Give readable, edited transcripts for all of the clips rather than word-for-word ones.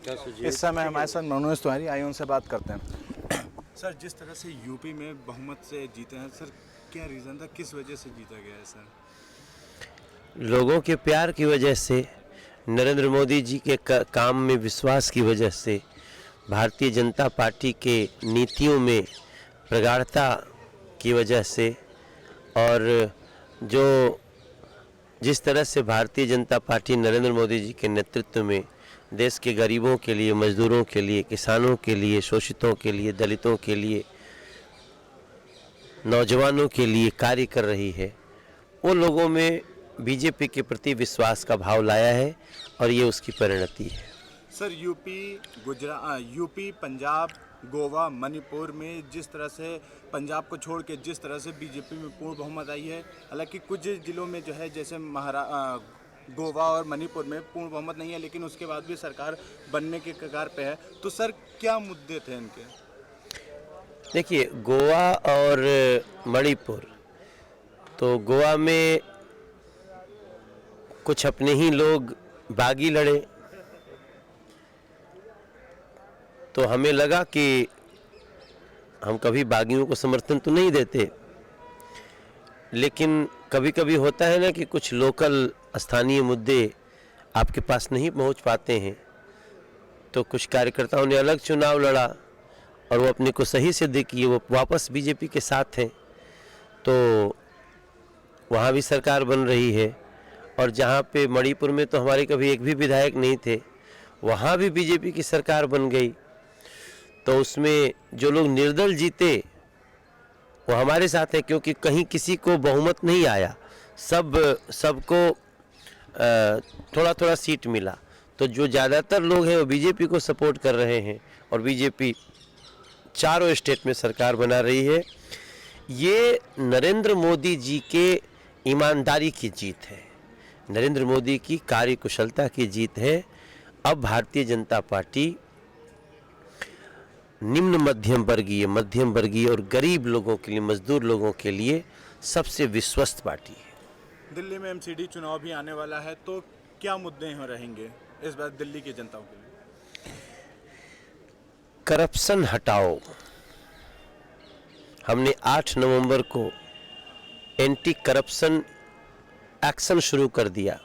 इस समय हमारे साथ मनोज तिवारी, आइए उनसे बात करते हैं। सर, जिस तरह से यूपी में बहुमत से जीते हैं सर, क्या रीज़न था, किस वजह से जीता गया है सर? लोगों के प्यार की वजह से, नरेंद्र मोदी जी के काम में विश्वास की वजह से, भारतीय जनता पार्टी के नीतियों में प्रगाढ़ता की वजह से, और जिस तरह से भारतीय जनता पार्टी नरेंद्र मोदी जी के नेतृत्व में देश के गरीबों के लिए, मजदूरों के लिए, किसानों के लिए, शोषितों के लिए, दलितों के लिए, नौजवानों के लिए कार्य कर रही है, वो लोगों में बीजेपी के प्रति विश्वास का भाव लाया है और ये उसकी परिणति है। सर, यूपी, पंजाब, गोवा, मणिपुर में जिस तरह से पंजाब को छोड़ के जिस तरह से बीजेपी में पूर्ण बहुमत आई है, हालांकि कुछ जिलों में जो है जैसे गोवा और मणिपुर में पूर्ण बहुमत नहीं है, लेकिन उसके बाद भी सरकार बनने के कगार पे है, तो सर क्या मुद्दे थे इनके? देखिए, गोवा और मणिपुर, तो गोवा में कुछ अपने ही लोग बागी लड़े, तो हमें लगा कि हम कभी बागियों को समर्थन तो नहीं देते, लेकिन कभी कभी होता है ना कि कुछ लोकल स्थानीय मुद्दे आपके पास नहीं पहुंच पाते हैं, तो कुछ कार्यकर्ताओं ने अलग चुनाव लड़ा और वो अपने को सही सिद्ध किए, वो वापस बीजेपी के साथ हैं, तो वहाँ भी सरकार बन रही है। और जहाँ पे मणिपुर में तो हमारे कभी एक भी विधायक नहीं थे, वहाँ भी बीजेपी की सरकार बन गई, तो उसमें जो लोग निर्दल जीते वो हमारे साथ हैं, क्योंकि कहीं किसी को बहुमत नहीं आया, सबको थोड़ा थोड़ा सीट मिला, तो जो ज़्यादातर लोग हैं वो बीजेपी को सपोर्ट कर रहे हैं और बीजेपी चारों स्टेट में सरकार बना रही है। ये नरेंद्र मोदी जी के ईमानदारी की जीत है, नरेंद्र मोदी की कार्यकुशलता की जीत है। अब भारतीय जनता पार्टी निम्न मध्यम वर्गीय और गरीब लोगों के लिए, मजदूर लोगों के लिए सबसे विश्वस्त पार्टी है। दिल्ली में एमसीडी चुनाव भी आने वाला है, तो क्या मुद्दे रहेंगे इस बार दिल्ली की जनता के लिए? करप्शन हटाओ। हमने 8 नवंबर को एंटी करप्शन एक्शन शुरू कर दिया,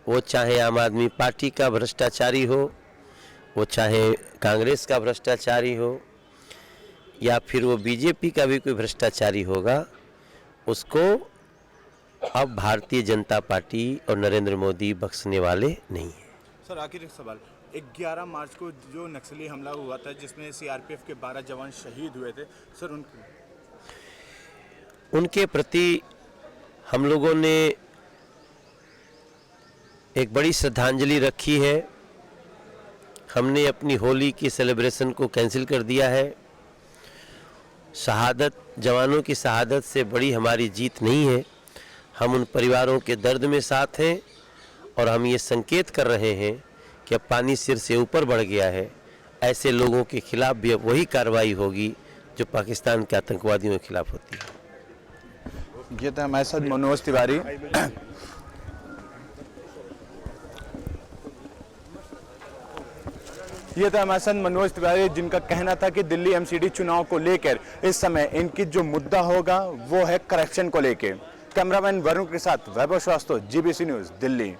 वो चाहे आम आदमी पार्टी का भ्रष्टाचारी हो, वो चाहे कांग्रेस का भ्रष्टाचारी हो, या फिर वो बीजेपी का भी कोई भ्रष्टाचारी होगा, उसको अब भारतीय जनता पार्टी और नरेंद्र मोदी बख्शने वाले नहीं है। सर, आखिर एक सवाल, 11 मार्च को जो नक्सली हमला हुआ था जिसमें सीआरपीएफ के 12 जवान शहीद हुए थे, सर उनके प्रति हम लोगों ने एक बड़ी श्रद्धांजलि रखी है। हमने अपनी होली की सेलिब्रेशन को कैंसिल कर दिया है। जवानों की शहादत से बड़ी हमारी जीत नहीं है। हम उन परिवारों के दर्द में साथ हैं और हम ये संकेत कर रहे हैं कि अब पानी सिर से ऊपर बढ़ गया है। ऐसे लोगों के खिलाफ भी अब वही कार्रवाई होगी जो पाकिस्तान के आतंकवादियों के खिलाफ होती है। ये तो हमारे साथ मनोज तिवारी। ये था हमारे साथ मनोज तिवारी, जिनका कहना था कि दिल्ली एमसीडी चुनाव को लेकर इस समय इनकी जो मुद्दा होगा वो है करप्शन को लेकर। कैमरामैन वरुण के साथ वैभव श्रीवास्तव, जीबीसी न्यूज़, दिल्ली।